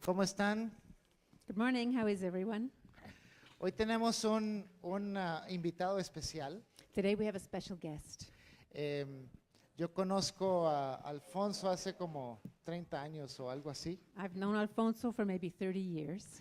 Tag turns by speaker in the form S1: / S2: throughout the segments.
S1: ¿Cómo están?
S2: Good morning. How is everyone?
S1: Hoy tenemos un invitado especial.
S2: Today we have a special guest.
S1: Yo conozco a Alfonso hace como 30 años o algo así.
S2: I've known Alfonso for maybe 30 years.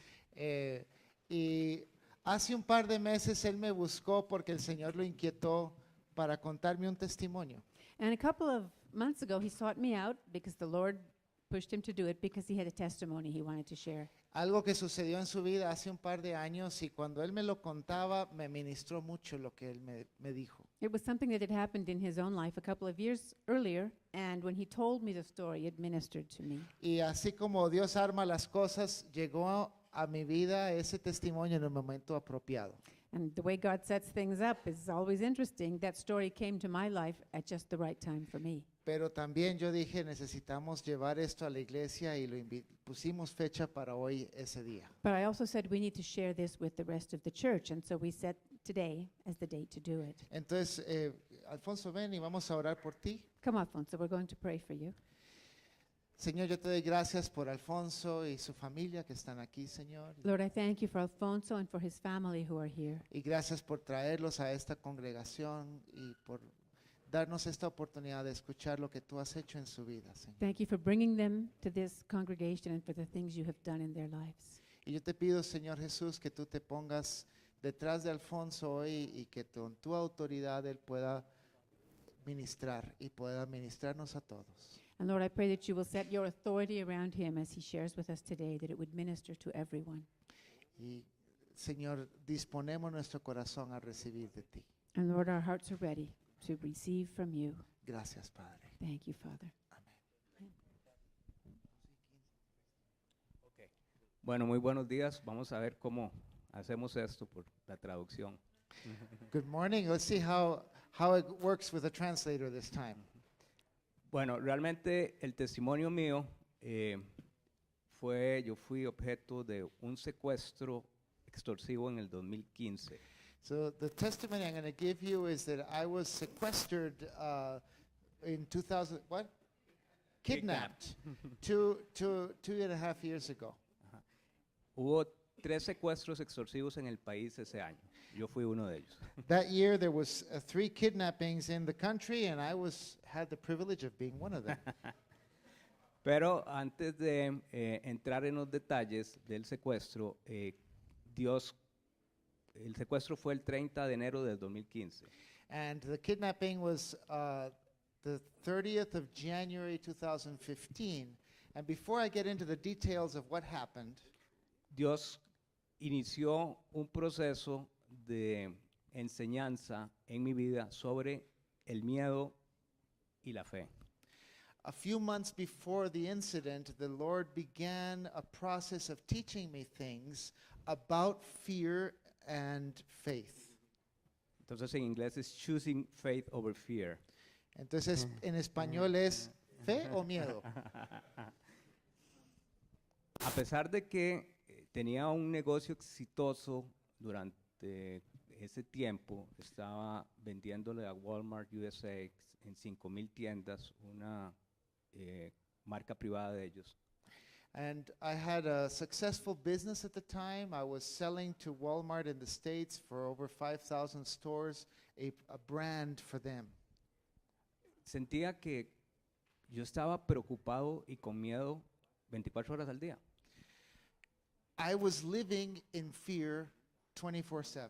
S1: Y hace un par de meses él me buscó porque el Señor lo inquietó para contarme un testimonio.
S2: And a couple of months ago, he sought me out because the Lord pushed him to do it because he had a testimony he wanted to share.
S1: Algo que sucedió en su vida hace un par de años y cuando él me lo contaba me ministró mucho lo que él me dijo.
S2: It was something that had happened in his own life a couple of years earlier, and when he told me the story, it ministered to me.
S1: Y así como Dios arma las cosas, llegó a mi vida ese testimonio en el momento apropiado.
S2: And the way God sets things up is always interesting. That story came to my life at just the right time for me.
S1: Pero también yo dije, necesitamos llevar esto a la iglesia y pusimos fecha para hoy ese día.
S2: But I also said we need to share this with the rest of the church, and so we set today as the date to do it.
S1: Entonces, Alfonso, ven y vamos a orar por ti.
S2: Come, Alfonso, we're going to pray for you.
S1: Señor, yo te doy gracias por Alfonso y su familia que están aquí, Señor.
S2: Lord, I thank you for Alfonso and for his family who are here.
S1: Y gracias por traerlos a esta congregación y por darnos esta oportunidad de escuchar lo que tú has hecho en su vida, Señor.
S2: Thank you for bringing them to this congregation and for the things you have done in their lives.
S1: Y yo te pido, Señor Jesús, que tú te pongas detrás de Alfonso hoy y que con tu autoridad él pueda ministrar y pueda ministrarnos a todos.
S2: And Lord, I pray that you will set your authority around him as he shares with us today, that it would minister to everyone.
S1: Y, Señor, disponemos nuestro corazón a recibir de ti.
S2: And Lord, our hearts are ready to receive from you.
S1: Gracias, Padre.
S2: Thank you, Father.
S1: Amén.
S3: Okay. Bueno, muy buenos días. Vamos a ver cómo hacemos esto por la traducción.
S1: Good morning. Let's see how it works with a translator this time.
S3: Bueno, realmente el testimonio mío yo fui objeto de un secuestro extorsivo en el 2015.
S1: So the testimony I'm going to give you is that I was sequestered in 2000, what? Kidnapped 2.5 years ago.
S3: Ajá. Hubo 3 secuestros extorsivos en el país ese año. Yo fui uno de ellos.
S1: That year there was 3 kidnappings in the country and I had the privilege of being one of them.
S3: Pero antes de entrar en los detalles del secuestro, el secuestro fue el 30 de enero del 2015.
S1: And the kidnapping was the 30th of January 2015. And before I get into the details of what happened,
S3: Dios inició un proceso de enseñanza en mi vida sobre el miedo y la fe.
S1: a few months before the incident, the Lord began a process of teaching me things about fear and faith.
S3: Entonces en inglés es choosing faith over fear.
S1: Entonces, en español es fe o miedo.
S3: A pesar de que tenía un negocio exitoso durante ese tiempo, estaba vendiéndole a Walmart USA en 5,000 tiendas una marca privada de ellos.
S1: And I had a successful business at the time. I was selling to Walmart in the States for over 5,000 stores, a brand for them.
S3: Sentía que yo estaba preocupado y con miedo 24 horas al día.
S1: I was living in fear 24/7.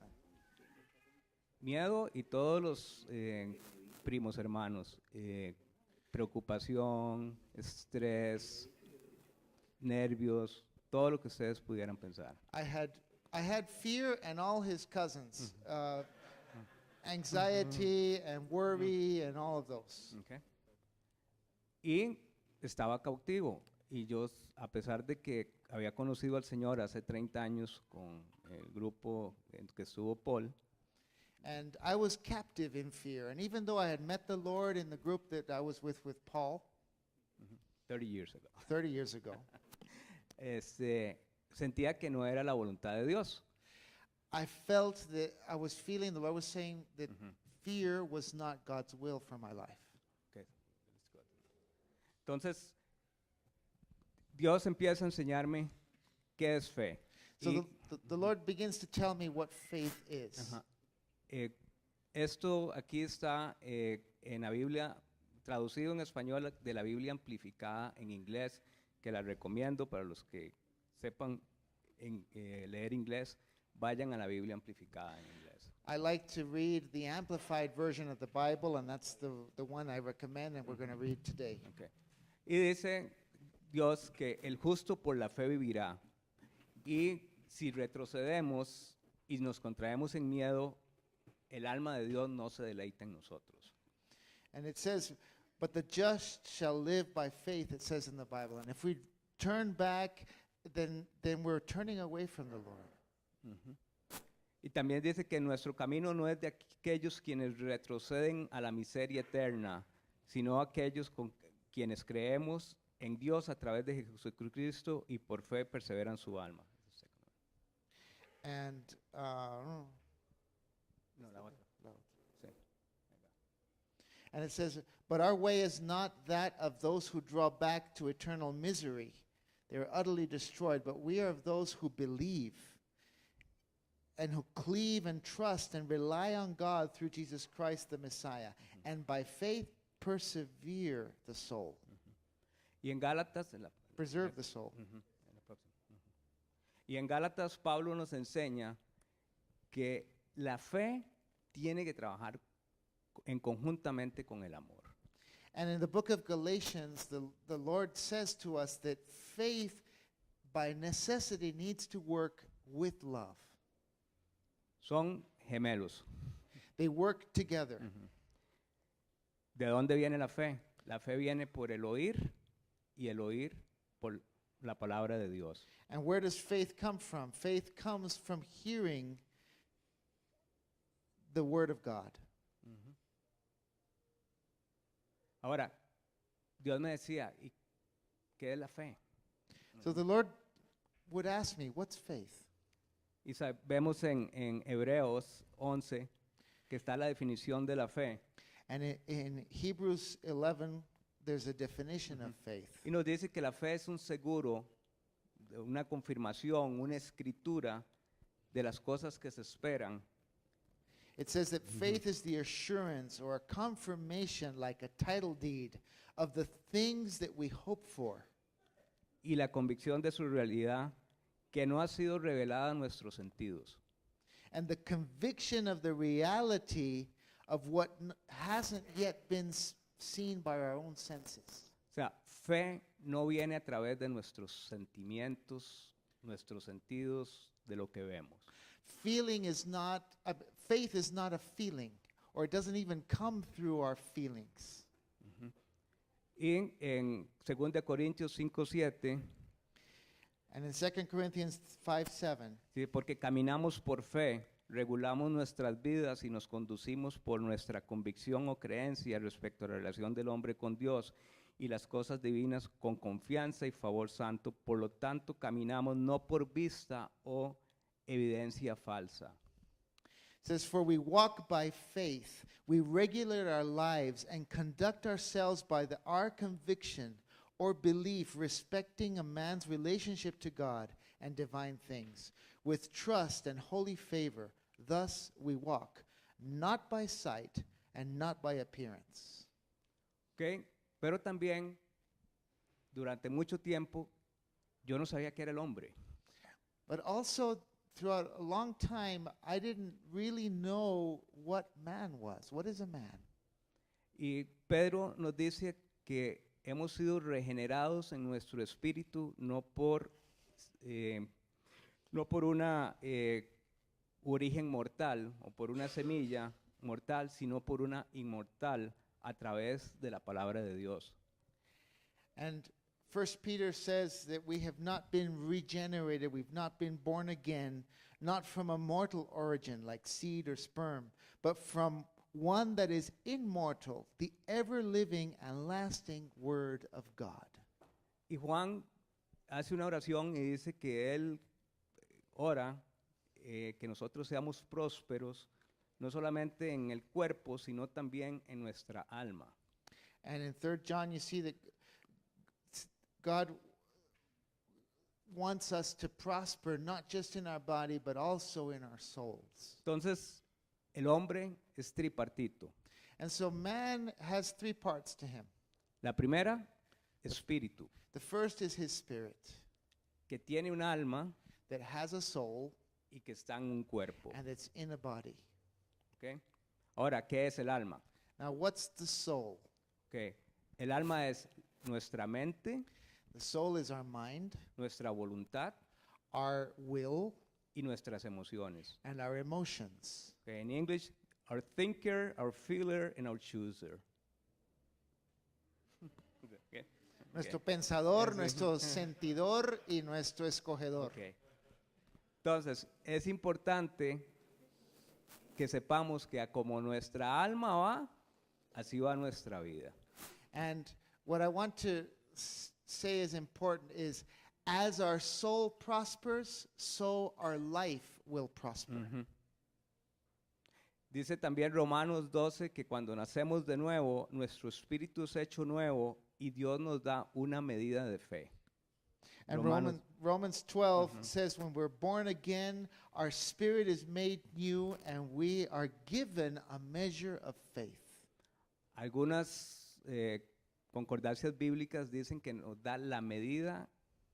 S3: Miedo y todos los primos hermanos, preocupación, estrés, nervios, todo lo que ustedes pudieran pensar.
S1: I had fear and all his cousins, anxiety and worry and all of those.
S3: Okay. Y estaba cautivo. Y yo, a pesar de que había conocido al Señor hace 30 años con el grupo en que estuvo Paul,
S1: And I was captive in fear. And even though I had met the Lord in the group that I was with Paul
S3: 30 years ago,
S1: 30 years ago,
S3: sentía que no era la voluntad de Dios.
S1: I felt that I was feeling the Lord was saying that fear was not God's will for my life.
S3: Okay. Entonces, Dios empieza a enseñarme ¿qué es fe?
S1: So
S3: Y-
S1: the Lord begins to tell me what faith is.
S3: Ajá. Eh, Esto aquí está en la Biblia, traducido en español de la Biblia amplificada en inglés, que la recomiendo para los que sepan leer inglés, vayan a la Biblia amplificada en inglés.
S1: I like to read the amplified version of the Bible, and that's the one I recommend, and we're going to read today.
S3: Okay. Y dice Dios que el justo por la fe vivirá. Y si retrocedemos y nos contraemos en miedo, el alma de Dios no se deleita en nosotros.
S1: And it says, but the just shall live by faith, it says in the Bible. And if we turn back, then we're turning away from the Lord.
S3: Ujú. Y también dice que nuestro camino no es de aquellos quienes retroceden a la miseria eterna, sino aquellos con quienes creemos en Dios a través de Jesucristo y por fe perseveran su alma.
S1: And,
S3: No, la otra. Sí.
S1: and it says, but our way is not that of those who draw back to eternal misery. They are utterly destroyed, but we are of those who believe and who cleave and trust and rely on God through Jesus Christ the Messiah, and by faith persevere the soul.
S3: Y en Gálatas,
S1: Preserve the soul.
S3: Ujú, en la próxima. Ujú. Y en Gálatas Pablo nos enseña que la fe tiene que trabajar en conjuntamente con el amor.
S1: And in the book of Galatians, the Lord says to us that faith by necessity needs to work with love.
S3: Son gemelos.
S1: They work together.
S3: ¿De dónde viene la fe? La fe viene por el oír y el oír por la palabra de Dios.
S1: And where does faith come from? Faith comes from hearing the word of God.
S3: Ahora, Dios me decía, ¿y qué es la fe?
S1: So the Lord would ask me, what's faith?
S3: Y vemos en Hebreos 11 que está la definición de la fe.
S1: And in Hebrews 11, there's a definition of faith.
S3: Y nos dice que la fe es un seguro, una confirmación, una escritura de las cosas que se esperan.
S1: It says that faith is the assurance or a confirmation, like a title deed, of the things that we hope for,
S3: Y la convicción de su realidad que no ha sido revelada a nuestros sentidos.
S1: and the conviction of the reality of what hasn't yet been seen by our own senses.
S3: O sea, fe no viene a través de nuestros sentimientos, nuestros sentidos, de lo que vemos.
S1: Feeling is not, faith is not a feeling, or it doesn't even come through our feelings.
S3: Y en 2 Corintios 5:7,
S1: And in 2 Corinthians 5:7,
S3: ¿sí? Porque caminamos por fe, regulamos nuestras vidas y nos conducimos por nuestra convicción o creencia respecto a la relación del hombre con Dios y las cosas divinas con confianza y favor santo. Por lo tanto, caminamos no por vista o evidencia falsa.
S1: it says, for we walk by faith, we regulate our lives and conduct ourselves by our conviction or belief respecting a man's relationship to God and divine things, with trust and holy favor. Thus we walk, not by sight and not by appearance.
S3: ¿Ok? Pero también, durante mucho tiempo, yo no sabía qué era el hombre.
S1: But also, throughout a long time, I didn't really know what man was. What is a man?
S3: Y Pedro nos dice que hemos sido regenerados en nuestro espíritu no por una origen mortal o por una semilla mortal, sino por una inmortal a través de la palabra de Dios.
S1: And 1 Peter says that we have not been regenerated, we've not been born again, not from a mortal origin like seed or sperm, but from one that is immortal, the ever-living and lasting Word of God.
S3: Y Juan hace una oración y dice que él ora que nosotros seamos prósperos, no solamente en el cuerpo, sino también en nuestra alma.
S1: And in 3 John, you see that God wants us to prosper not just in our body but also in our souls.
S3: Entonces, el hombre es tripartito.
S1: And so man has three parts to him.
S3: La primera, espíritu,
S1: The first is his spirit
S3: que tiene un alma
S1: that has a soul
S3: y que está en un cuerpo.
S1: and it's in a body.
S3: ¿Ok? Ahora, ¿qué es el alma?
S1: Now, what's the soul?
S3: ¿Ok? El alma es nuestra mente,
S1: The soul is our mind,
S3: nuestra voluntad
S1: our will,
S3: y nuestras emociones.
S1: and our emotions.
S3: Okay, in English, our thinker, our feeler, and our chooser. Okay.
S1: Nuestro pensador,
S3: Sí.
S1: nuestro sentidor y nuestro escogedor.
S3: Okay. Entonces, es importante que sepamos que a como nuestra alma va, así va nuestra vida.
S1: And what I want to say is important is as our soul prospers, so our life will prosper.
S3: Ujú. Dice también Romanos 12 que cuando nacemos de nuevo, nuestro espíritu es hecho nuevo y Dios nos da una medida de fe.
S1: And
S3: Romanos-
S1: Romans 12 says when we're born again, our spirit is made new and we are given a measure of faith.
S3: Algunas concordancias bíblicas dicen que nos da la medida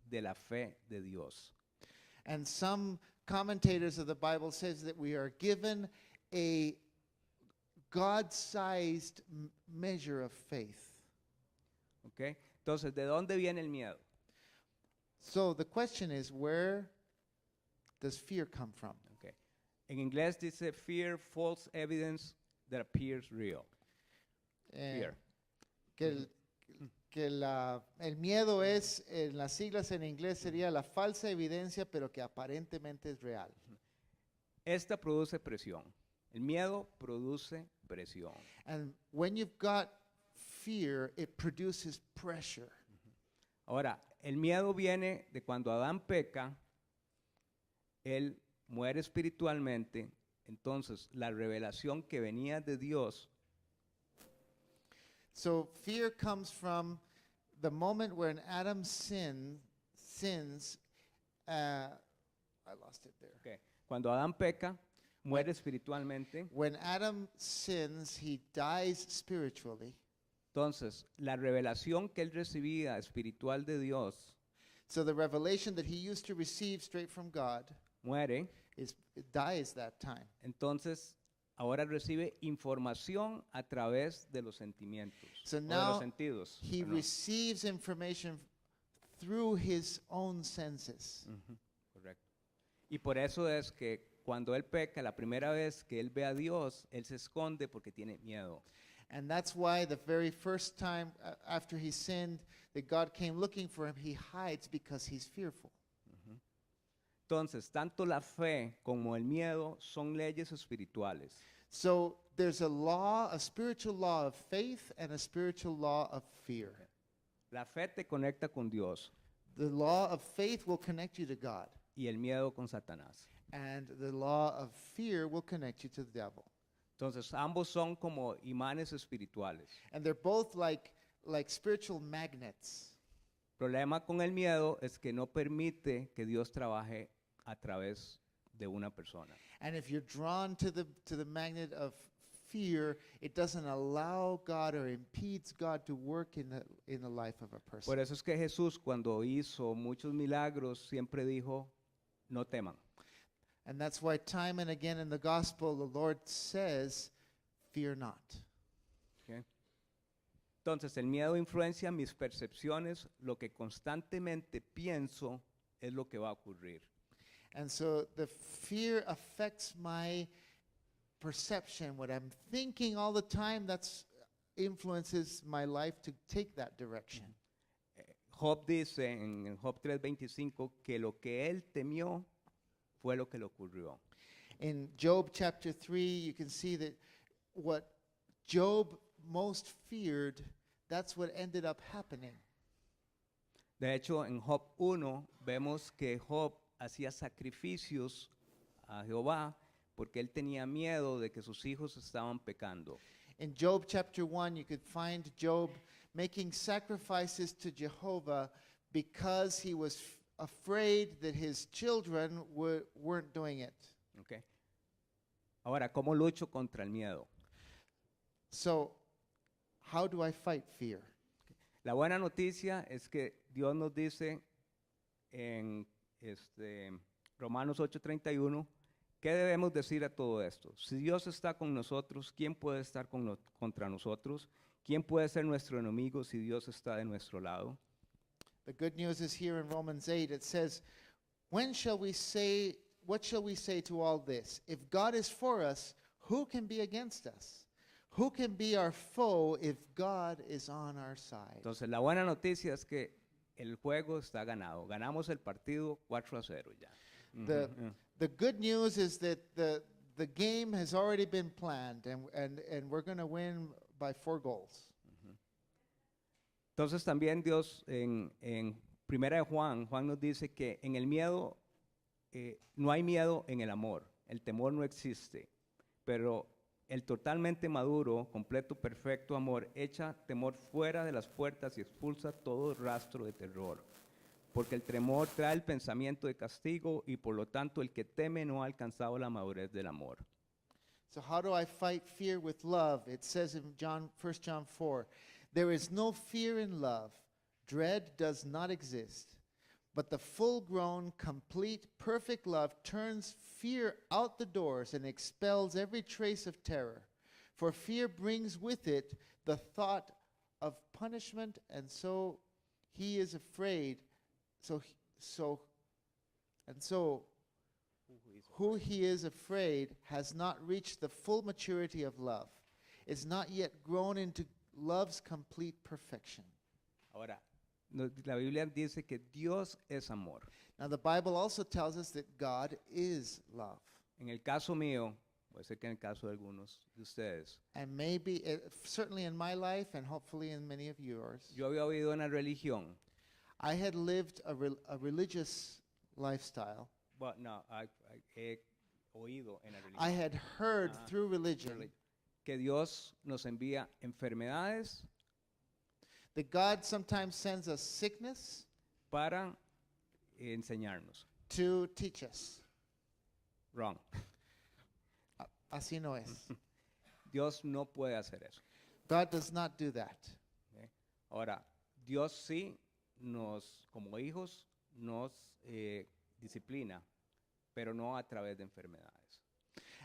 S3: de la fe de Dios.
S1: And some commentators of the Bible says that we are given a God-sized measure of faith.
S3: ¿Ok? Entonces, ¿de dónde viene el miedo?
S1: So the question is, where does fear come from?
S3: Ok. En inglés dice fear, false evidence that appears real. Fear.
S1: El miedo es, en las siglas en inglés sería la falsa evidencia, pero que aparentemente es real.
S3: Esta produce presión. El miedo produce presión.
S1: And when you've got fear, it produces pressure.
S3: Ahora, el miedo viene de cuando Adán peca, él muere espiritualmente, entonces la revelación que venía de Dios
S1: So fear comes from the moment when Adam sins. I lost it there.
S3: Ok. Cuando Adán peca, muere espiritualmente.
S1: When Adam sins, he dies spiritually.
S3: Entonces, la revelación que él recibía espiritual de Dios
S1: So the revelation that he used to receive straight from God
S3: muere.
S1: it dies that time.
S3: Entonces, ahora recibe información a través de los sentimientos
S1: So
S3: o de
S1: now
S3: los sentidos.
S1: He
S3: perdón.
S1: receives information through his own senses.
S3: Ujú, correcto. Y por eso es que cuando él peca, la primera vez que él ve a Dios, él se esconde porque tiene miedo.
S1: And that's why the very first time after he sinned that God came looking for him, he hides because he's fearful.
S3: Entonces, tanto la fe como el miedo son leyes espirituales.
S1: So there's a law, a spiritual law of faith and a spiritual law of fear.
S3: La fe te conecta con Dios
S1: The law of faith will connect you to God,
S3: y el miedo con Satanás.
S1: and the law of fear will connect you to the devil.
S3: Entonces, ambos son como imanes espirituales.
S1: And they're both like spiritual magnets.
S3: Problema con el miedo es que no permite que Dios trabaje a través de una persona.
S1: And if you're drawn to the magnet of fear, it doesn't allow God or impedes God to work in the life of a person.
S3: Por eso es que Jesús, cuando hizo muchos milagros, siempre dijo, no teman.
S1: And that's why time and again in the gospel the Lord says, fear not.
S3: ¿Ok? Entonces, el miedo influencia mis percepciones, lo que constantemente pienso es lo que va a ocurrir.
S1: And so the fear affects my perception. What I'm thinking all the time, that's influences my life to take that direction.
S3: Job dice en Job 3:25 que lo que él temió fue lo que le ocurrió.
S1: In Job chapter 3, you can see that what Job most feared, that's what ended up happening.
S3: De hecho, en Job 1 vemos que Job hacía sacrificios a Jehová porque él tenía miedo de que sus hijos estaban pecando.
S1: In Job chapter 1, you could find Job making sacrifices to Jehovah because he was afraid that his children weren't doing it.
S3: ¿Ok? Ahora, ¿cómo lucho contra el miedo?
S1: So, how do I fight fear?
S3: La buena noticia es que Dios nos dice en Romanos 8:31, ¿qué debemos decir a todo esto? Si Dios está con nosotros, ¿quién puede estar contra nosotros? ¿Quién puede ser nuestro enemigo si Dios está de nuestro lado?
S1: The good news is here in Romans 8. It says, what shall we say to all this? If God is for us, who can be against us? Who can be our foe if God is on our side?
S3: Entonces, la buena noticia es que el juego está ganado. Ganamos el partido 4-0 ya.
S1: The,
S3: Ujú.
S1: the good news is that the game has already been planned, and we're going to win by 4 goals.
S3: Entonces también Dios en Primera de Juan nos dice que en el miedo, no hay miedo en el amor, el temor no existe, pero el totalmente maduro, completo, perfecto amor echa temor fuera de las puertas y expulsa todo rastro de terror, porque el temor trae el pensamiento de castigo y por lo tanto el que teme no ha alcanzado la madurez del amor.
S1: So how do I fight fear with love? It says in 1 John 4, there is no fear in love. Dread does not exist. But the full-grown, complete, perfect love turns fear out the doors and expels every trace of terror. For fear brings with it the thought of punishment, and so he is afraid. Who he is afraid has not reached the full maturity of love, is not yet grown into love's complete perfection.
S3: Ahora, la Biblia dice que Dios es amor.
S1: Now, the Bible also tells us that God is love.
S3: En el caso mío, puede ser que en el caso de algunos de ustedes,
S1: And maybe, certainly in my life and hopefully in many of yours,
S3: yo había oído una religión.
S1: I had lived a religious lifestyle.
S3: Well, no, he oído en la religión.
S1: I had heard
S3: Ajá.
S1: through religion
S3: Que Dios nos envía enfermedades
S1: that God sometimes sends us sickness
S3: para enseñarnos.
S1: to teach us.
S3: Wrong.
S1: Así no es.
S3: Dios no puede hacer eso.
S1: God does not do that.
S3: ¿Ok? Ahora, Dios sí nos, como hijos, nos disciplina, pero no a través de enfermedades.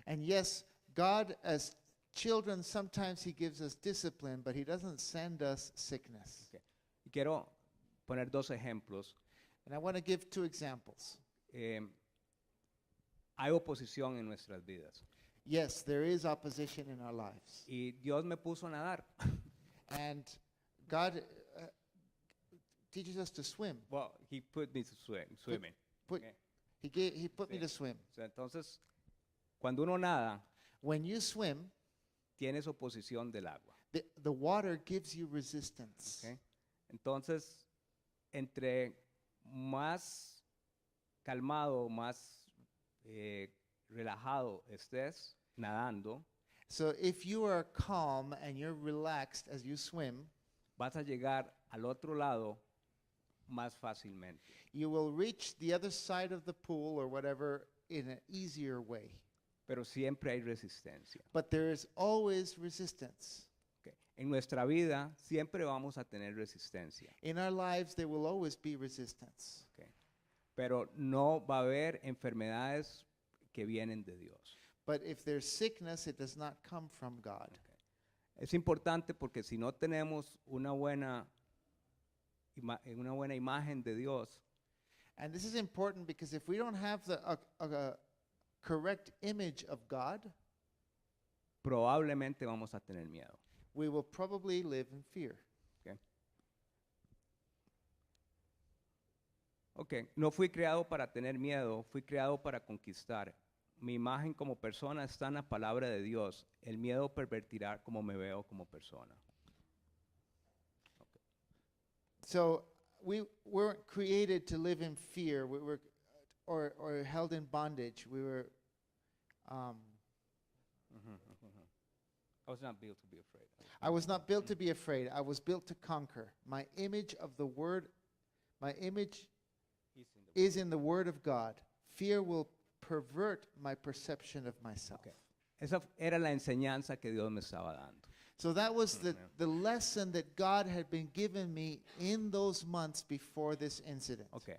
S1: And yes, God, as children, sometimes He gives us discipline, but He doesn't send us sickness.
S3: ¿Ok? Y quiero poner 2 ejemplos.
S1: And I want to give 2 examples.
S3: Hay oposición en nuestras vidas.
S1: Yes, there is opposition in our lives.
S3: Y Dios me puso a nadar.
S1: And God teaches us to swim.
S3: Well, He put me to swimming.
S1: Put,
S3: Okay.
S1: He put me
S3: Sí.
S1: to swim.
S3: O sea, entonces, cuando uno nada,
S1: When you swim,
S3: tienes oposición del agua.
S1: the water gives you resistance.
S3: ¿Ok? Entonces, entre más calmado, más relajado estés nadando,
S1: So if you are calm and you're relaxed as you swim,
S3: vas a llegar al otro lado más fácilmente.
S1: you will reach the other side of the pool or whatever in an easier way.
S3: Pero siempre hay resistencia.
S1: But there is always resistance.
S3: ¿Ok? En nuestra vida siempre vamos a tener resistencia.
S1: In our lives, there will always be resistance.
S3: ¿Ok? Pero no va a haber enfermedades que vienen de Dios.
S1: But if there's sickness, it does not come from God.
S3: Es importante porque si no tenemos una buena imagen de Dios,
S1: And this is important because if we don't have a correct image of God,
S3: probablemente vamos a tener miedo.
S1: we will probably live in fear.
S3: Ok, no fui creado para tener miedo, fui creado para conquistar. Mi imagen como persona está en la palabra de Dios. El miedo pervertirá como me veo como persona.
S1: So we weren't created to live in fear. We were, or held in bondage. We were.
S3: I was not built to be afraid.
S1: I was not built to be afraid. I was built to conquer. My image of the Word, my image
S3: He's in the
S1: is in the Word of God, fear will pervert my perception of myself.
S3: Ok. Esa era la enseñanza que Dios me estaba dando.
S1: So that was the lesson that God had been giving me in those months before this incident.
S3: Ok.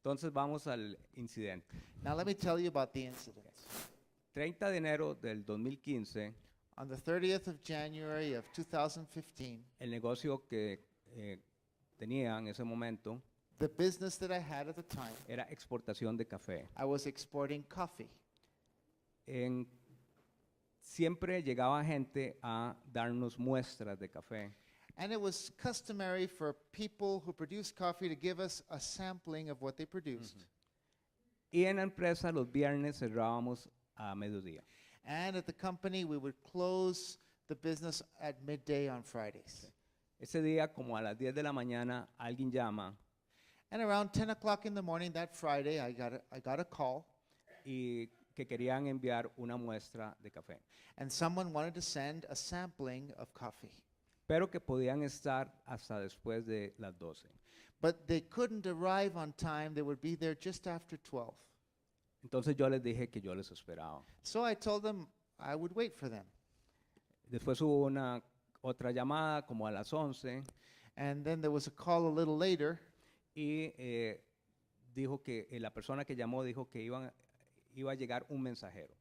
S3: Entonces vamos al incidente.
S1: Now let me tell you about the incident.
S3: 30 de enero del 2015,
S1: On the 30th of January of 2015,
S3: el negocio que tenía en ese momento
S1: the business that I had at the time,
S3: era exportación de café.
S1: I was exporting coffee.
S3: Siempre llegaba gente a darnos muestras de café.
S1: And it was customary for people who produce coffee to give us a sampling of what they produced.
S3: Y en la empresa los viernes cerrábamos a mediodía.
S1: And at the company, we would close the business at midday on Fridays.
S3: Ese día, como a las 10 de la mañana, alguien llama
S1: And around 10 o'clock in the morning that Friday, I got a call,
S3: y que querían enviar una muestra de café,
S1: and someone wanted to send a sampling of coffee.
S3: pero que podían estar hasta después de las 12.
S1: But they couldn't arrive on time. They would be there just after 12.
S3: Entonces yo les dije que yo les esperaba.
S1: So I told them I would wait for them.
S3: Después hubo una otra llamada como a las 11
S1: And then there was a call a little later,
S3: y dijo que la persona que llamó dijo que iba a llegar un mensajero.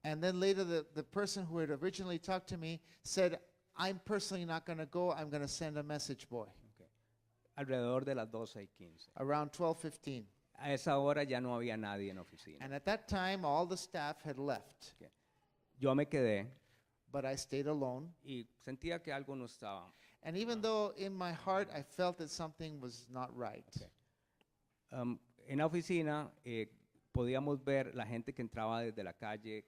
S1: and then later the person who had originally talked to me said, I'm personally not going to go. I'm going to send a message boy.
S3: Ok. Alrededor de las 12:15.
S1: Around 12:15.
S3: A esa hora ya no había nadie en la oficina.
S1: And at that time, all the staff had left,
S3: Yo me quedé
S1: but I stayed alone.
S3: y sentía que algo no estaba.
S1: And even though in my heart I felt that something was not right,
S3: Okay. En la oficina podíamos ver la gente que entraba desde la calle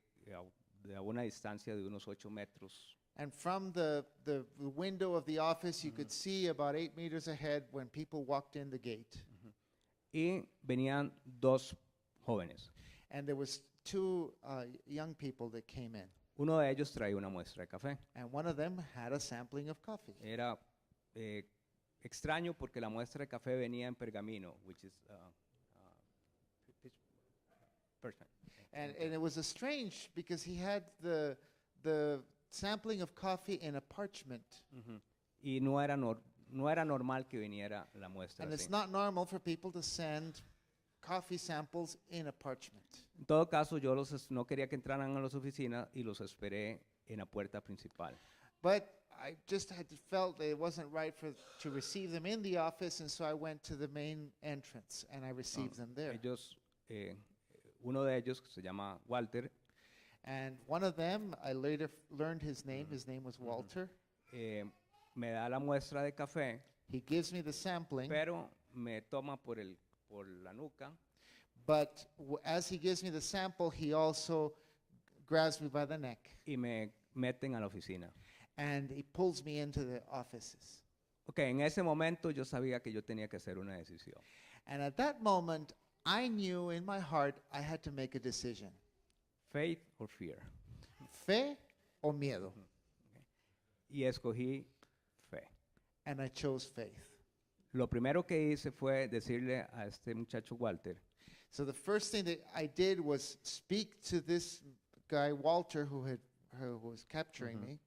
S3: de a una distancia de unos 8 metros.
S1: and from the window of the office, you could see about 8 meters ahead when people walked in the gate.
S3: Y venían 2 jóvenes.
S1: And there was two young people that came in,
S3: Uno de ellos traía una muestra de café.
S1: and one of them had a sampling of coffee.
S3: Era extraño porque la muestra de café venía en pergamino, which is parchment.
S1: And it was a strange because he had the sampling of coffee in a parchment.
S3: Ujú. Y no era normal que viniera la muestra
S1: And it's
S3: así.
S1: not normal for people to send coffee samples in a parchment.
S3: En todo caso, yo no quería que entraran a las oficinas y los esperé en la puerta principal.
S1: But I just had felt that it wasn't right to receive them in the office, and so I went to the main entrance and I received them there.
S3: Uno de ellos, que se llama Walter,
S1: And one of them, I later learned his name. His name was Walter.
S3: me da la muestra de café,
S1: He gives me the sampling,
S3: pero me toma por la nuca
S1: but as he gives me the sample, he also grabs me by the neck
S3: y me meten a la oficina.
S1: and he pulls me into the offices.
S3: Ok, en ese momento yo sabía que yo tenía que hacer una decisión.
S1: And at that moment, I knew in my heart I had to make a decision.
S3: Faith or fear.
S1: Fe o miedo?
S3: Y escogí fe.
S1: And I chose faith.
S3: Lo primero que hice fue decirle a este muchacho Walter,
S1: So the first thing that I did was speak to this guy, Walter, who was capturing me.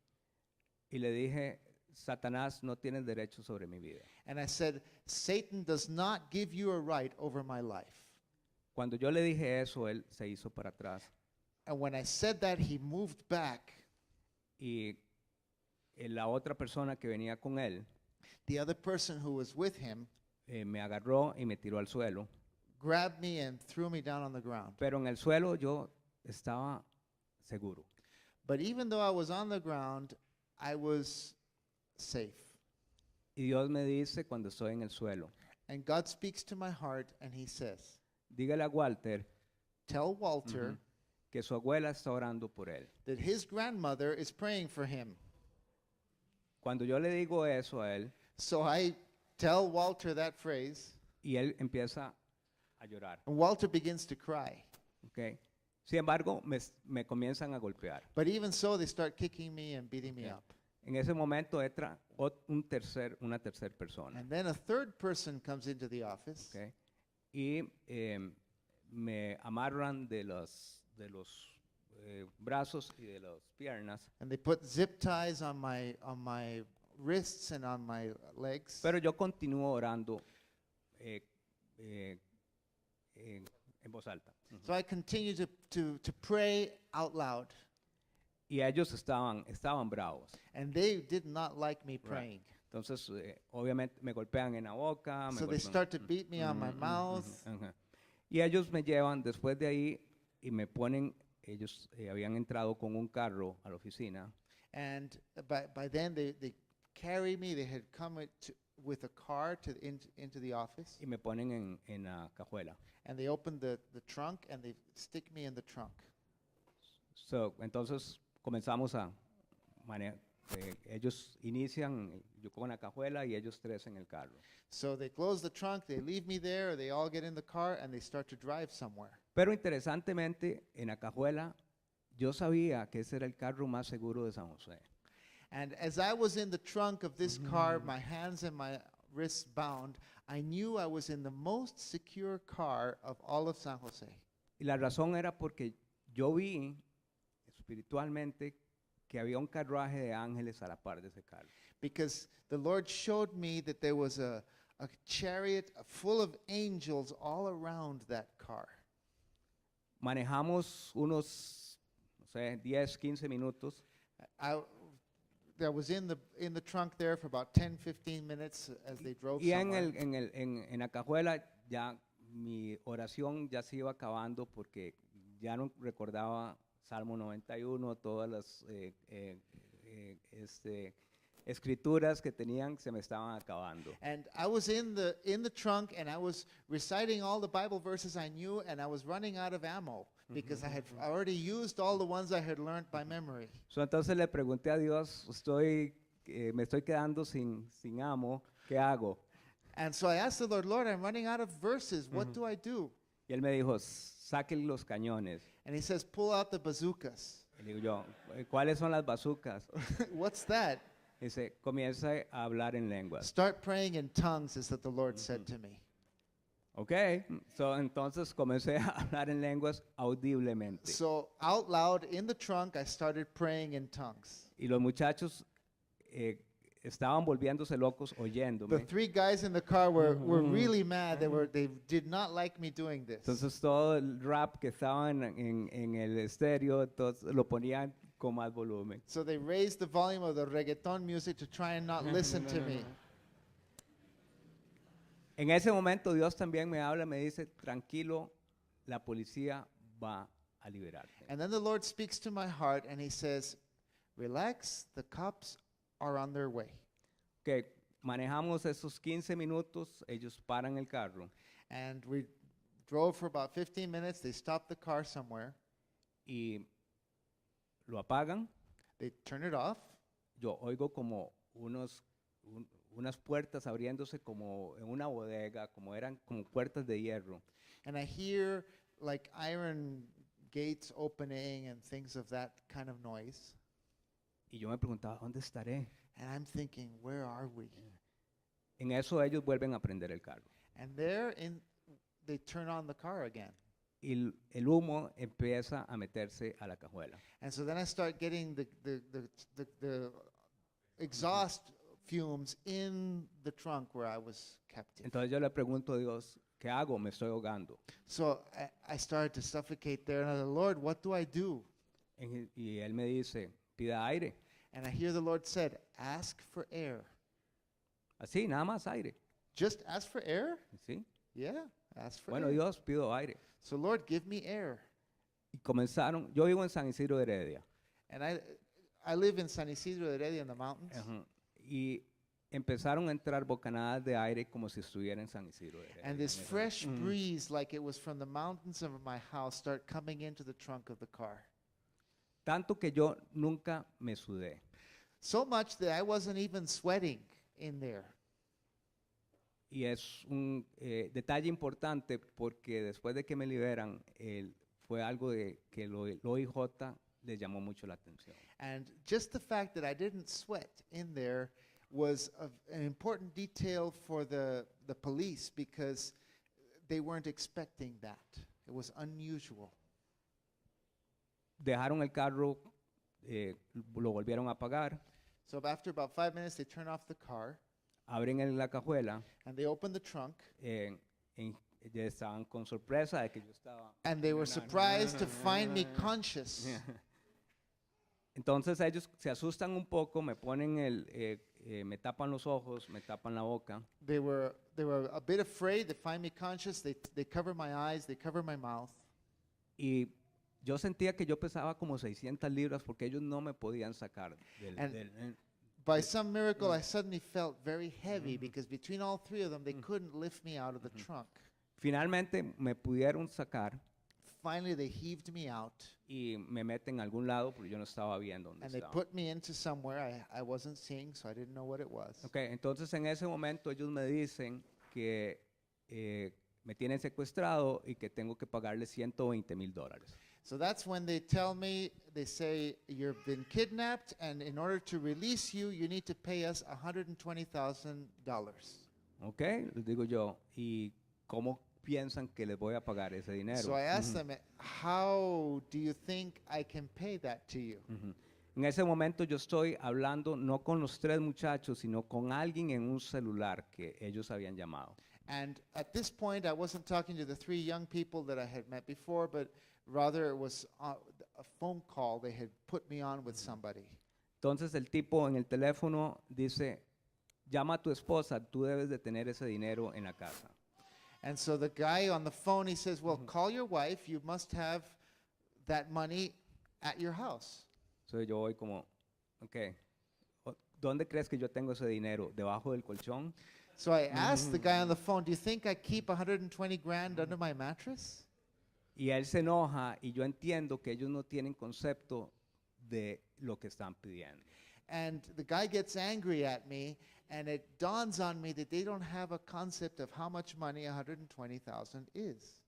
S3: y le dije, Satanás no tiene derecho sobre mi vida.
S1: And I said, Satan does not give you a right over my life.
S3: Cuando yo le dije eso, él se hizo para atrás
S1: And when I said that, he moved back.
S3: y la otra persona que venía con él
S1: The other person who was with him
S3: me agarró y me tiró al suelo,
S1: grabbed me and threw me down on the ground.
S3: pero en el suelo yo estaba seguro.
S1: But even though I was on the ground, I was safe.
S3: Y Dios me dice cuando estoy en el suelo,
S1: And God speaks to my heart and he says,
S3: dígale a Walter
S1: tell Walter
S3: que su abuela está orando por él.
S1: that his grandmother is praying for him.
S3: Cuando yo le digo eso a él,
S1: So I tell Walter that phrase,
S3: y él empieza a llorar,
S1: and Walter begins to cry.
S3: ¿ok? Sin embargo, me comienzan a golpear.
S1: But even so, they start kicking me and beating me
S3: Okay.
S1: up.
S3: En ese momento entra una tercera persona,
S1: And then a third person comes into the office.
S3: ¿ok? y me amarran de los brazos y de las piernas,
S1: And they put zip ties on my wrists and on my legs.
S3: pero yo continúo orando eh, eh, en voz alta.
S1: So I continued to pray out loud.
S3: Y ellos estaban bravos.
S1: And they did not like me praying.
S3: Entonces, obviamente me golpean en la boca.
S1: So they start to beat me on my mouth.
S3: Ajá. Y ellos me llevan después de ahí y me ponen, ellos habían entrado con un carro a la oficina
S1: And by then they carried me. They had come with a car into the office.
S3: y me ponen en la cajuela.
S1: And they opened the trunk and they stick me in the trunk.
S3: Entonces comenzamos a manejar. Ellos inician, yo con la cajuela y ellos tres en el carro.
S1: So they close the trunk, they leave me there, they all get in the car and they start to drive somewhere.
S3: Pero interesantemente, en la cajuela, yo sabía que ese era el carro más seguro de San José.
S1: And as I was in the trunk of this car, my hands and my wrists bound, I knew I was in the most secure car of all of San Jose.
S3: Y la razón era porque yo vi espiritualmente que había un carruaje de ángeles a la par de ese carro.
S1: Because the Lord showed me that there was a chariot full of angels all around that car.
S3: Manejamos unos, no sé, 10, 15 minutos
S1: I was in the trunk there for about 10, 15 minutes as they drove
S3: y
S1: somewhere.
S3: en la cajuela ya mi oración ya se iba acabando porque ya no recordaba Salmo 91, todas las escrituras que tenían se me estaban acabando.
S1: And I was in the trunk and I was reciting all the Bible verses I knew and I was running out of ammo because I had already used all the ones I had learned by memory.
S3: Entonces le pregunté a Dios, me estoy quedando sin amo, ¿qué hago?
S1: And so I asked the Lord, Lord, I'm running out of verses. What do I do?
S3: Y él me dijo, saquen los cañones.
S1: And he says, pull out the bazookas.
S3: Y le digo yo, ¿cuáles son las bazucas?
S1: What's that?
S3: Dice, comienza a hablar en lenguas.
S1: Start praying in tongues, is that the Lord said to me.
S3: Ok, entonces comencé a hablar en lenguas audiblemente.
S1: So out loud in the trunk, I started praying in tongues.
S3: Y los muchachos estaban volviéndose locos
S1: The
S3: oyéndome.
S1: three guys in the car were really mad. They did not like me doing this.
S3: Entonces todo el rap que estaba en el estéreo, entonces lo ponían con más volumen.
S1: So they raised the volume of the reggaeton music to try and not listen to me.
S3: En ese momento Dios también me habla, me dice, tranquilo, la policía va a liberarte.
S1: And then the Lord speaks to my heart and he says, relax, the cops are on their way.
S3: Que manejamos esos 15 minutos, ellos paran el carro
S1: And we drove for about 15 minutes. They stopped the car somewhere.
S3: y lo apagan.
S1: They turn it off.
S3: Yo oigo como unas puertas abriéndose como en una bodega, como eran como puertas de hierro.
S1: And I hear like iron gates opening and things of that kind of noise.
S3: Y yo me preguntaba, ¿dónde estaré?
S1: And I'm thinking, where are we?
S3: En eso ellos vuelven a prender el carro.
S1: And they turn on the car again.
S3: Y el humo empieza a meterse a la cajuela.
S1: And so then I start getting the exhaust fumes in the trunk where I was captive.
S3: Entonces yo le pregunto a Dios, ¿qué hago? Me estoy ahogando.
S1: So I started to suffocate there. And I said, Lord, what do I do?
S3: Y él me dice, pida aire.
S1: And I hear the Lord said, ask for air.
S3: Así, nada más aire.
S1: Just ask for air?
S3: ¿Sí?
S1: Yeah, ask for
S3: Bueno,
S1: air.
S3: Dios, pido aire.
S1: So Lord, give me air.
S3: Y comenzaron, yo vivo en San Isidro de Heredia.
S1: And I live in San Isidro de Heredia in the mountains.
S3: Ajá. Y empezaron a entrar bocanadas de aire como si estuviera en San Isidro de Heredia.
S1: And this
S3: En ese-
S1: fresh breeze, like it was from the mountains of my house, start coming into the trunk of the car.
S3: Tanto que yo nunca me sudé.
S1: So much that I wasn't even sweating in there.
S3: Y es un detalle importante porque después de que me liberan, fue algo de que lo OIJ le llamó mucho la atención.
S1: And just the fact that I didn't sweat in there was an important detail for the police because they weren't expecting that. It was unusual.
S3: Dejaron el carro, lo volvieron a apagar,
S1: So after about 5 minutes, they turn off the car
S3: abren la cajuela,
S1: and they open the trunk,
S3: ya estaban con sorpresa de que yo estaba.
S1: and they were surprised to find me conscious.
S3: Entonces ellos se asustan un poco, me ponen me tapan los ojos, me tapan la boca
S1: They were a bit afraid. They find me conscious. They cover my eyes. They cover my mouth.
S3: y yo sentía que yo pesaba como 600 libras porque ellos no me podían sacar
S1: And-
S3: del.
S1: By some miracle, I suddenly felt very heavy because between all three of them, they couldn't lift me out of the trunk.
S3: Finalmente me pudieron sacar
S1: Finally, they heaved me out
S3: y me meten a algún lado porque yo no estaba viendo dónde
S1: and they
S3: estaba.
S1: put me into somewhere I wasn't seeing, so I didn't know what it was.
S3: Okay, entonces en ese momento ellos me dicen que me tienen secuestrado y que tengo que pagarle $120,000.
S1: So that's when they tell me, they say, you've been kidnapped, and in order to release you, you need to pay us $120,000.
S3: ¿Ok? Les digo yo, ¿y cómo piensan que les voy a pagar ese dinero?
S1: So I asked them, how do you think I can pay that to you?
S3: Ujú. En ese momento yo estoy hablando no con los 3 muchachos, sino con alguien en un celular que ellos habían llamado.
S1: And at this point, I wasn't talking to the 3 young people that I had met before, but rather it was a phone call. They had put me on with somebody.
S3: Entonces el tipo en el teléfono dice, llama a tu esposa, tú debes de tener ese dinero en la casa.
S1: And so the guy on the phone, he says, well, call your wife. You must have that money at your house.
S3: Entonces yo voy como, ok, ¿dónde crees que yo tengo ese dinero? ¿Debajo del colchón?
S1: So I asked the guy on the phone, do you think I keep 120 grand under my mattress?
S3: Y él se enoja y yo entiendo que ellos no tienen concepto de lo que están pidiendo.
S1: And the guy gets angry at me, and it dawns on me that they don't have a concept of how much money 120,000 is.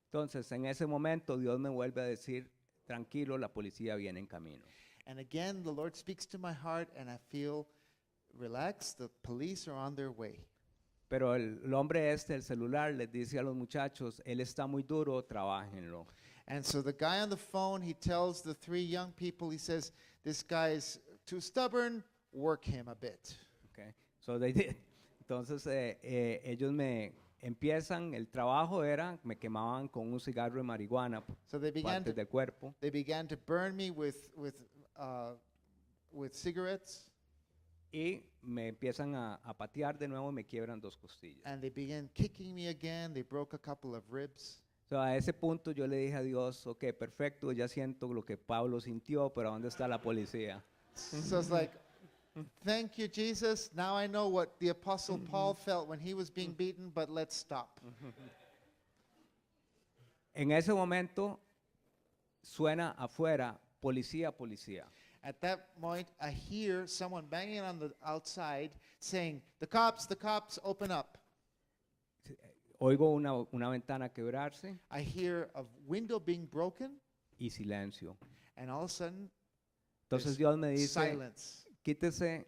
S3: Entonces en ese momento Dios me vuelve a decir, tranquilo, la policía viene en camino.
S1: And again, the Lord speaks to my heart, and I feel relaxed. The police are on their way.
S3: Pero el hombre el celular, les dice a los muchachos, él está muy duro, trabájenlo.
S1: And so the guy on the phone, he tells the 3 young people, he says, this guy is too stubborn, work him a bit.
S3: Okay. So they did. Entonces ellos me empiezan, el trabajo era, me quemaban con un cigarro de marihuana,
S1: So they began
S3: partes
S1: to
S3: del cuerpo,
S1: burn me with cigarettes,
S3: y me empiezan a patear de nuevo y me quiebran 2 costillas.
S1: and they began kicking me again. They broke a couple of ribs.
S3: So, a ese punto yo le dije a Dios, ok, perfecto, ya siento lo que Pablo sintió, pero ¿dónde está la policía?
S1: So it's like, thank you, Jesus. Now I know what the Apostle Paul felt when he was being beaten, but let's stop.
S3: En ese momento suena afuera, policía, policía.
S1: At that point, I hear someone banging on the outside saying, the cops, open up.
S3: Oigo una ventana quebrarse
S1: I hear a window being broken,
S3: y silencio.
S1: and all of a sudden,
S3: Entonces
S1: there's
S3: Dios me dice,
S1: silence.
S3: quítese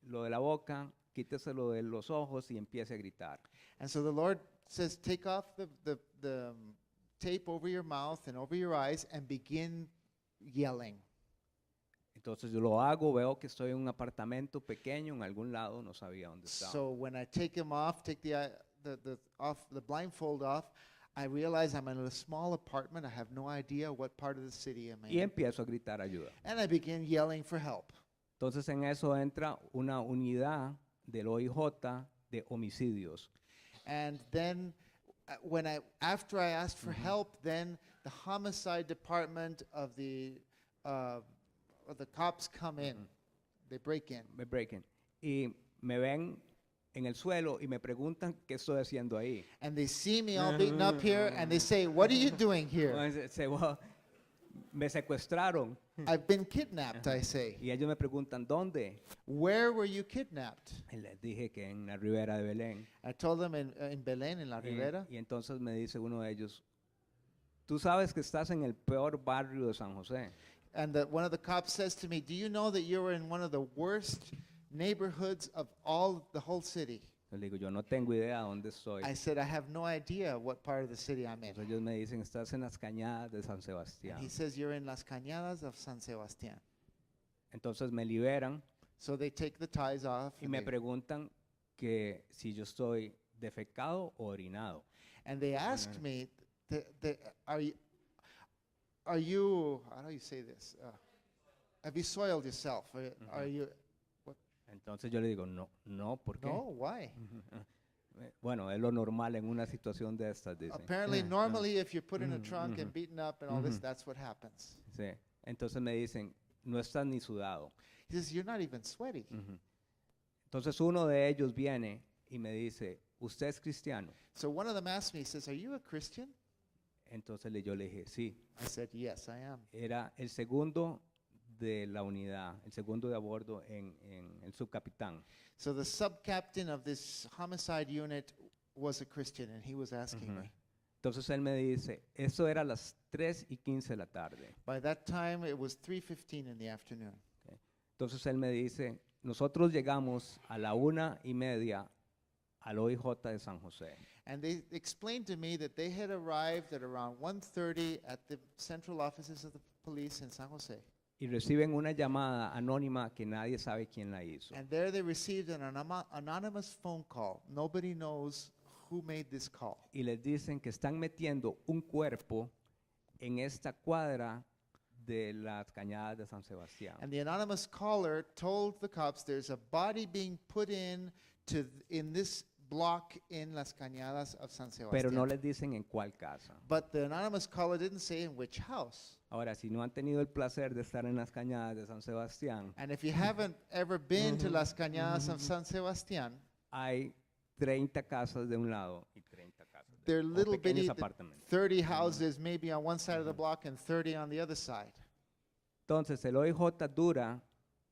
S3: lo de la boca, quítese lo de los ojos y empiece a gritar.
S1: And so the Lord says, take off the tape over your mouth and over your eyes and begin yelling.
S3: Entonces yo lo hago, veo que estoy en un apartamento pequeño en algún lado, no sabía dónde estaba.
S1: So when I take him off, take the blindfold off, I realize I'm in a small apartment. I have no idea what part of the city I'm
S3: Y
S1: in.
S3: empiezo a gritar ayuda.
S1: And I begin yelling for help.
S3: Entonces en eso entra una unidad del OIJ de homicidios.
S1: And then after I asked for help, then the homicide department of the cops come in. They break in.
S3: Me breaking. Y me ven en el suelo y me preguntan qué estoy haciendo ahí.
S1: And they see me all beaten up here, and they say, what are you doing here?
S3: Well, me secuestraron.
S1: I've been kidnapped, I say.
S3: Y ellos me preguntan, ¿dónde?
S1: Where were you kidnapped?
S3: Y les dije que en la ribera de Belén.
S1: I told them in Belén, in La Ribera.
S3: Y entonces me dice uno de ellos, tú sabes que estás en el peor barrio de San José.
S1: And one of the cops says to me, do you know that you were in one of the worst neighborhoods of the whole city?
S3: Yo le digo, yo no tengo idea dónde estoy.
S1: I said, I have no idea what part of the city I'm in.
S3: Entonces ellos me dicen, estás en las cañadas de San
S1: And
S3: Sebastián.
S1: he says, you're in Las Cañadas of San Sebastián.
S3: Entonces me liberan
S1: So they take the ties off
S3: y
S1: and
S3: me
S1: they,
S3: preguntan que si yo estoy defecado o orinado.
S1: and they asked me, are you, how do you say this? Have you soiled yourself? Are you,
S3: Entonces yo le digo, no, ¿por qué?
S1: no, why?
S3: Bueno, es lo normal en una situación de estas, dicen.
S1: Apparently, normally, if you're put in a
S3: Mhm,
S1: trunk and
S3: mhm.
S1: beaten up and all this,
S3: Mhm.
S1: that's what happens.
S3: Sí. Entonces me dicen, no estás ni sudado.
S1: He says, you're not even sweaty.
S3: Ujú. Entonces uno de ellos viene y me dice, ¿usted es cristiano?
S1: So one of them asked me, he says, are you a Christian?
S3: Entonces yo le dije, sí.
S1: I said, yes, I am.
S3: Era el segundo de la unidad, el segundo de a bordo en el subcapitán.
S1: So the sub-captain of this homicide unit was a Christian, and he was asking
S3: Ujú.
S1: me.
S3: Entonces él me dice, eso era a las 3:15 de la tarde.
S1: By that time, it was 3:15 in the afternoon.
S3: Entonces él me dice, nosotros llegamos a la 1:30 al OIJ de San José.
S1: And they explained to me that they had arrived at around 1:30 at the central offices of the police in San Jose.
S3: Y reciben una llamada anónima que nadie sabe quién la hizo.
S1: And there they received an anonymous phone call. Nobody knows who made this call.
S3: Y les dicen que están metiendo un cuerpo en esta cuadra de las cañadas de San Sebastián.
S1: And the anonymous caller told the cops there's a body being put in this block in Las Cañadas of San
S3: Pero no
S1: Sebastián.
S3: les dicen en cuál casa.
S1: But the anonymous caller didn't say in which house.
S3: Ahora, si no han tenido el placer de estar en las cañadas de San Sebastián,
S1: And if you haven't ever been to
S3: Mhm.
S1: Las Cañadas of
S3: Mhm.
S1: San Sebastián,
S3: hay 30 casas de un lado y 30 casas de
S1: they're
S3: otro, o
S1: little
S3: pequeños
S1: bitty
S3: apartamentos.
S1: 30 houses maybe on one side of the block and 30 on the other side.
S3: Entonces, el OIJ dura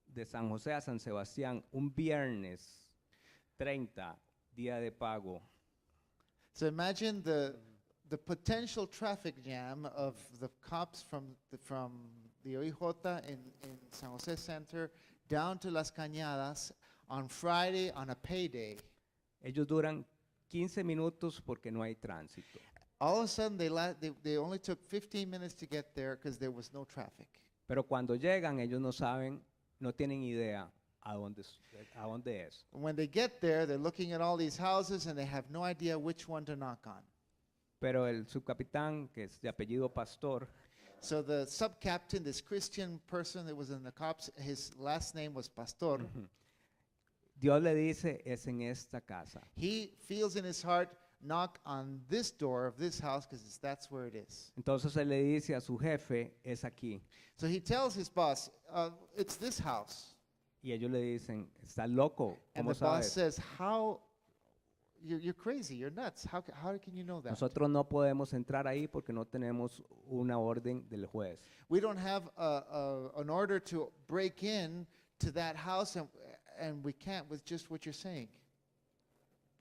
S3: de San José a San Sebastián un viernes 30, día de pago.
S1: So imagine the potential traffic jam of the cops from the OIJ in San Jose Center down to Las Cañadas on Friday on a payday.
S3: Ellos duran 15 minutos porque no hay tránsito.
S1: All of a sudden, they only took 15 minutes to get there because there was no traffic.
S3: Pero cuando llegan, ellos no saben, no tienen idea a dónde es.
S1: When they get there, they're looking at all these houses and they have no idea which one to knock on.
S3: Pero el subcapitán, que es de apellido Pastor,
S1: So the sub-captain, this Christian person that was in the cops, his last name was Pastor.
S3: Dios le dice, es en esta casa.
S1: He feels in his heart, knock on this door of this house because that's where it is.
S3: Entonces él le dice a su jefe, es aquí.
S1: So he tells his boss, it's this house.
S3: Y ellos le dicen, ¿estás loco?
S1: And
S3: ¿Cómo
S1: the boss
S3: sabes?
S1: says, how, you're crazy, you're nuts. How can you know that?
S3: Nosotros no podemos entrar ahí porque no tenemos una orden del juez.
S1: We don't have an order to break in to that house and we can't with just what you're saying.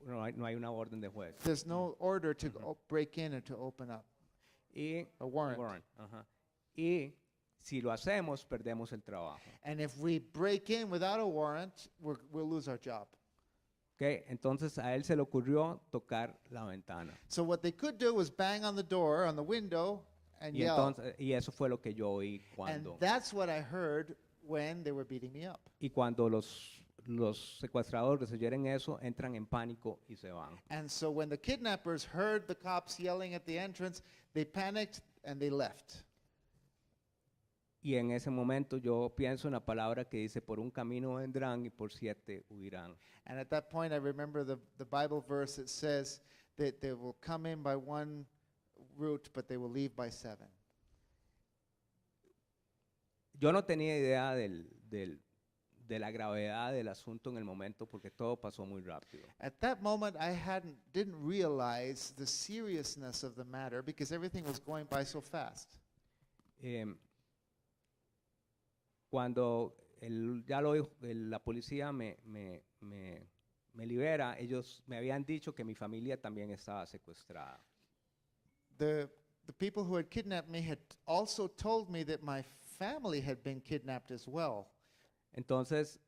S3: No hay una orden de juez.
S1: There's no order to break in and to open up.
S3: Y,
S1: A warrant.
S3: ajá. Y si lo hacemos, perdemos el trabajo.
S1: And if we break in without a warrant, we'll lose our job.
S3: ¿Ok? Entonces a él se le ocurrió tocar la ventana.
S1: So what they could do was bang on the door, on the window, and
S3: Y,
S1: yell.
S3: y eso fue lo que yo oí
S1: And
S3: cuando.
S1: that's what I heard when they were beating me up.
S3: Y cuando los secuestradores oyeron eso, entran en pánico y se van.
S1: And so when the kidnappers heard the cops yelling at the entrance, they panicked and they left.
S3: Y en ese momento yo pienso en la palabra que dice, por un camino vendrán y por 7 huirán.
S1: And at that point, I remember the Bible verse that says that they will come in by one route, but they will leave by 7.
S3: Yo no tenía idea de la gravedad del asunto en el momento porque todo pasó muy rápido.
S1: At that moment, I didn't realize the seriousness of the matter because everything was going by so fast.
S3: Cuando la policía me libera, ellos me habían dicho que mi familia también estaba secuestrada.
S1: The people who had kidnapped me had also told me that my family had been kidnapped as well.
S3: Entonces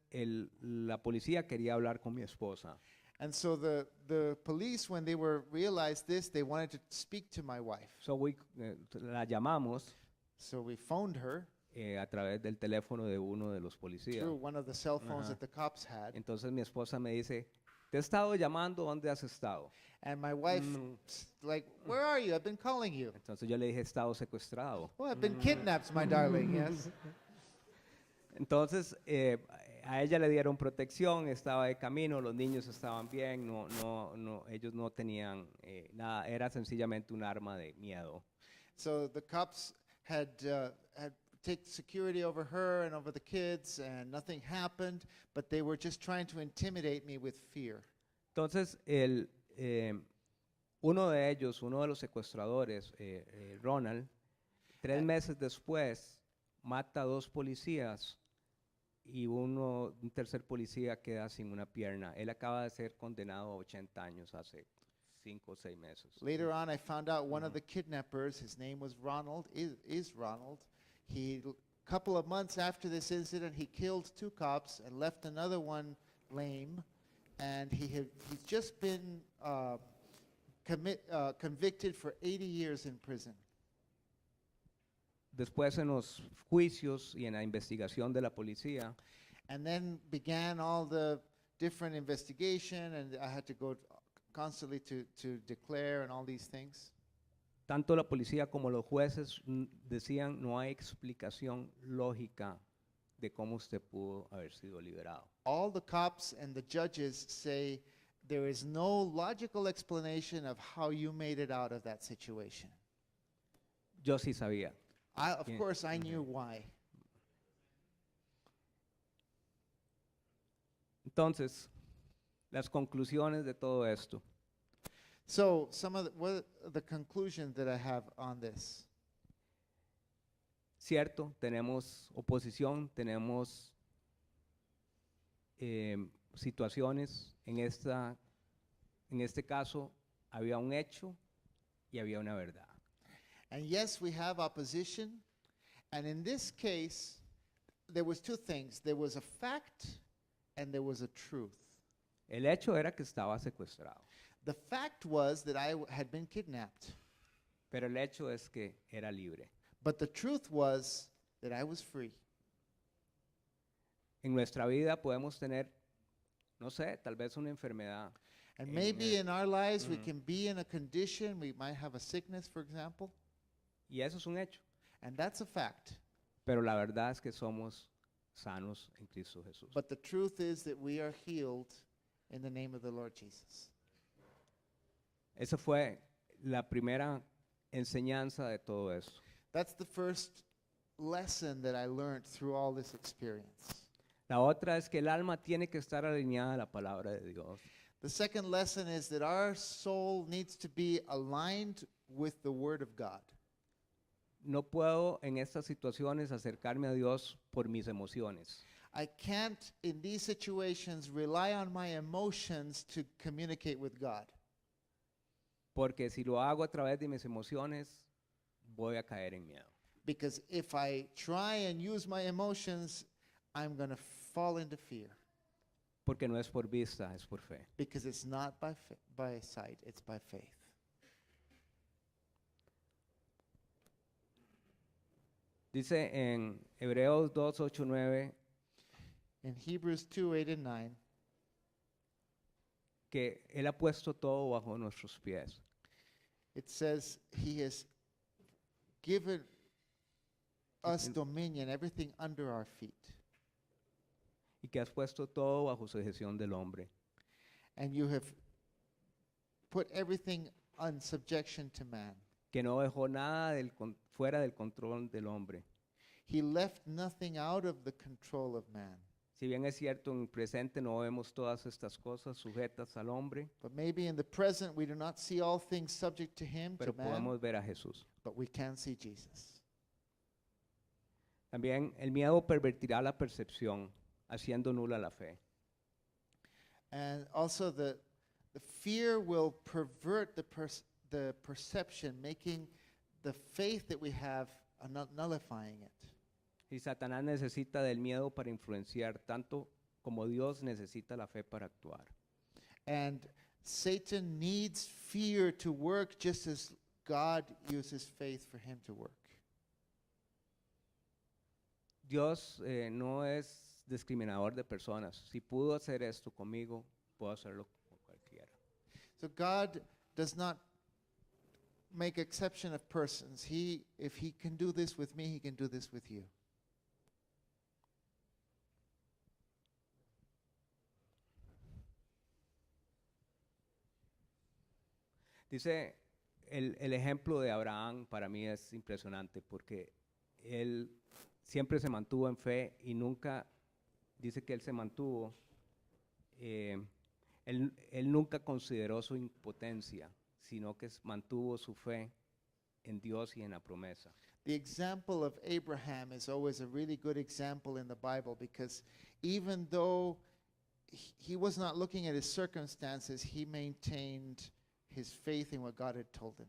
S3: la policía quería hablar con mi esposa.
S1: And so the police, when they realized this, they wanted to speak to my wife.
S3: So la llamamos
S1: So we phoned her
S3: a través del teléfono de uno de los policías.
S1: through one of the cell phones
S3: Ajá.
S1: that the cops had.
S3: Entonces mi esposa me dice, te he estado llamando, ¿dónde has estado?
S1: And my wife, like, where are you? I've been calling you.
S3: Entonces yo le dije, he estado secuestrado.
S1: Well, I've been kidnapped, my darling, yes.
S3: Entonces a ella le dieron protección, estaba de camino, los niños estaban bien, ellos no tenían nada, era sencillamente un arma de miedo.
S1: So the cops had take security over her and over the kids, and nothing happened, but they were just trying to intimidate me with fear.
S3: Entonces uno de ellos, uno de los secuestradores, Ronald, 3 meses después mata a 2 policías y un tercer policía queda sin una pierna. Él acaba de ser condenado a 80 años hace 5 o 6 meses.
S1: Later on, I found out one of the kidnappers, his name was Ronald, is Ronald. Couple of months after this incident, he killed 2 cops and left another one lame. And he's just been convicted for 80 years in prison.
S3: Después en los juicios y en la investigación de la policía,
S1: And then began all the different investigation, and I had to go constantly to declare and all these things.
S3: tanto la policía como los jueces decían no hay explicación lógica de cómo usted pudo haber sido liberado.
S1: All the cops and the judges say there is no logical explanation of how you made it out of that situation.
S3: Yo sí sabía.
S1: Of
S3: Yeah.
S1: course, I knew why.
S3: Entonces, las conclusiones de todo esto.
S1: So, what are the conclusions that I have on this?
S3: Cierto, tenemos oposición, tenemos situaciones. En este caso, había un hecho y había una verdad.
S1: And yes, we have opposition. And in this case, there was 2 things. There was a fact and there was a truth.
S3: El hecho era que estaba secuestrado,
S1: The fact was that I had been kidnapped.
S3: pero el hecho es que era libre.
S1: But the truth was that I was free.
S3: En nuestra vida podemos tener, no sé, tal vez una enfermedad.
S1: And maybe
S3: Amen.
S1: in our lives we can be in a condition, we might have a sickness, for example,
S3: Y eso es un hecho.
S1: and that's a fact.
S3: Pero la verdad es que somos sanos en Cristo Jesús.
S1: But the truth is that we are healed in the name of the Lord Jesus.
S3: Esa fue la primera enseñanza de todo eso.
S1: That's the first lesson that I learned through all this experience.
S3: La otra es que el alma tiene que estar alineada a la palabra de Dios.
S1: The second lesson is that our soul needs to be aligned with the Word of God.
S3: No puedo en estas situaciones acercarme a Dios por mis emociones.
S1: I can't, in these situations, rely on my emotions to communicate with God.
S3: Porque si lo hago a través de mis emociones, voy a caer en miedo.
S1: Because if I try and use my emotions, I'm going to fall into fear.
S3: Porque no es por vista, es por fe.
S1: Because it's not by sight, it's by faith.
S3: Dice en Hebreos 2, 8, 9
S1: In Hebrews 2, 8 and 9,
S3: que Él ha puesto todo bajo nuestros pies.
S1: it says He has given us dominion, everything under our feet.
S3: Y que has puesto todo bajo sujeción del hombre.
S1: And you have put everything on subjection to man.
S3: Que no dejó nada fuera del control del hombre.
S1: He left nothing out of the control of man.
S3: Si bien es cierto, en el presente no vemos todas estas cosas sujetas al hombre,
S1: But maybe in the present we do not see all things subject to him,
S3: pero
S1: to man,
S3: podemos ver a Jesús.
S1: but we can see Jesus.
S3: También el miedo pervertirá la percepción, haciendo nula la fe.
S1: And also the fear will pervert the perception, making the faith that we have nullifying it.
S3: Y Satanás necesita del miedo para influenciar, tanto como Dios necesita la fe para actuar.
S1: And Satan needs fear to work just as God uses faith for him to work.
S3: Dios no es discriminador de personas. Si pudo hacer esto conmigo, puedo hacerlo con cualquiera.
S1: So God does not make exception of persons. If he can do this with me, he can do this with you.
S3: Dice, el ejemplo de Abraham para mí es impresionante porque él siempre se mantuvo en fe y nunca, dice que él se mantuvo, él nunca consideró su impotencia, sino que mantuvo su fe en Dios y en la promesa.
S1: The example of Abraham is always a really good example in the Bible because even though he was not looking at his circumstances, he maintained his faith in what God had told him.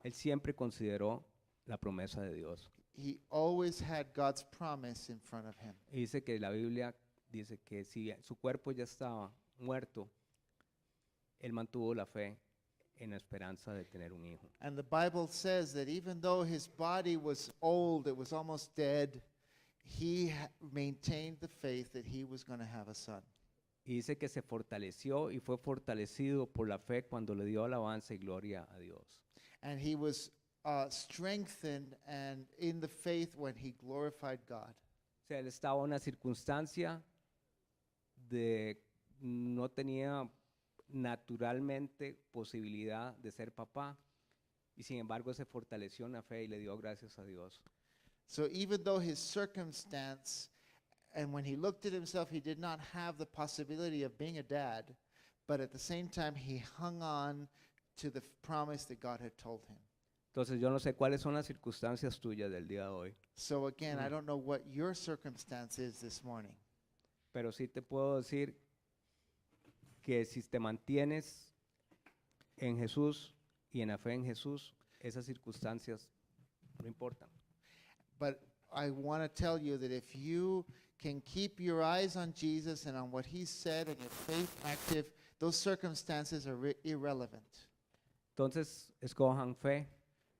S3: Él siempre consideró la promesa de Dios.
S1: He always had God's promise in front of him.
S3: Y dice que la Biblia dice que si su cuerpo ya estaba muerto, él mantuvo la fe en la esperanza de tener un hijo.
S1: And the Bible says that even though his body was old, it was almost dead, he maintained the faith that he was going to have a son.
S3: Y dice que se fortaleció y fue fortalecido por la fe cuando le dio alabanza y gloria a Dios.
S1: And he was strengthened and in the faith when he glorified God.
S3: O sea, él estaba en una circunstancia de no tenía naturalmente posibilidad de ser papá y sin embargo se fortaleció en la fe y le dio gracias a Dios.
S1: So even though his circumstance, and when he looked at himself, he did not have the possibility of being a dad, but at the same time, he hung on to the promise that God had told him.
S3: Entonces yo no sé cuáles son las circunstancias tuyas del día de hoy,
S1: So again, I don't know what your circumstance is this morning,
S3: pero sí te puedo decir que si te mantienes en Jesús y en la fe en Jesús, esas circunstancias no importan.
S1: but I want to tell you that if you can keep your eyes on Jesus and on what he said and your faith active, those circumstances are irrelevant.
S3: Entonces escojan fe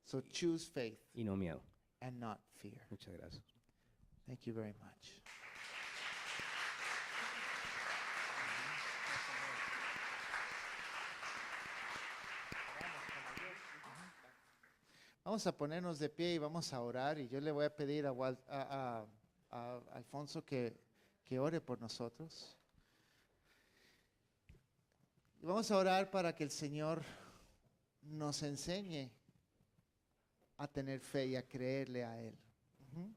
S1: So choose faith
S3: y no miedo.
S1: and not fear.
S3: Muchas gracias.
S1: Thank you very much. Vamos a ponernos de pie y vamos a orar y yo le voy a pedir a Alfonso que ore por nosotros. Y vamos a orar para que el Señor nos enseñe a tener fe y a creerle a Él. Ujú.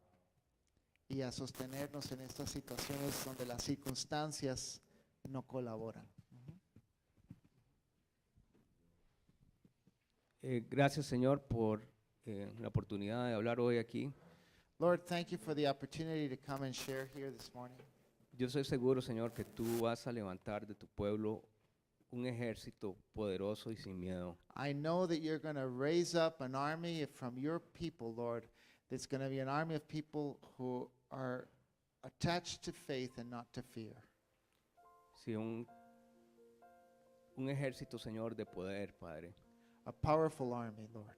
S1: Y a sostenernos en estas situaciones donde las circunstancias no colaboran. Ujú.
S3: Gracias, Señor, por la oportunidad de hablar hoy aquí.
S1: Lord, thank you for the opportunity to come and share here this morning.
S3: Yo estoy seguro, Señor, que tú vas a levantar de tu pueblo un ejército poderoso y sin miedo.
S1: I know that you're going to raise up an army from your people, Lord, that's going to be an army of people who are attached to faith and not to fear.
S3: Sí, un ejército, Señor, de poder, Padre.
S1: A powerful army, Lord.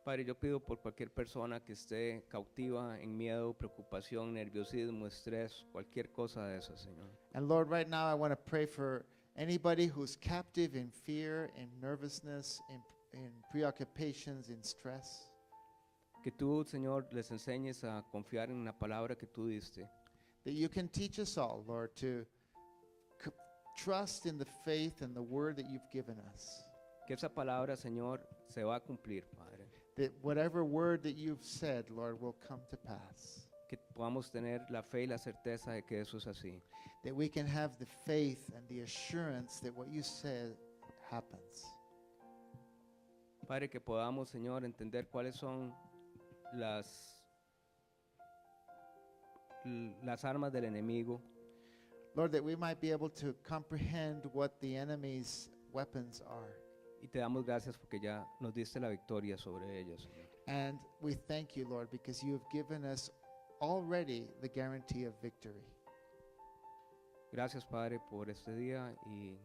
S3: Padre, yo pido por cualquier persona que esté cautiva en miedo, preocupación, nerviosismo, estrés, cualquier cosa de eso, Señor.
S1: And Lord, right now I want to pray for anybody who's captive in fear, in nervousness, in preoccupations, in stress.
S3: Que tú, Señor, les enseñes a confiar en la palabra que tú diste.
S1: That you can teach us all, Lord, to trust in the faith and the word that you've given us.
S3: Que esa palabra, Señor, se va a cumplir, Padre.
S1: That whatever word that you've said, Lord, will come to pass.
S3: Que podamos tener la fe y la certeza de que eso es así.
S1: That we can have the faith and the assurance that what you said happens.
S3: Padre, que podamos, Señor, entender cuáles son las armas del enemigo.
S1: Lord, that we might be able to comprehend what the enemy's weapons are.
S3: Y te damos gracias porque ya nos diste la victoria sobre ellas, Señor.
S1: And we thank you, Lord, because you have given us already the guarantee of victory.
S3: Gracias, Padre, por este día y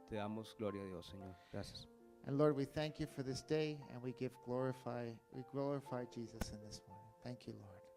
S3: Te damos gloria a Dios, Señor. Gracias.
S1: And Lord, we thank you for this day, and we glorify Jesus in this morning. Thank you, Lord.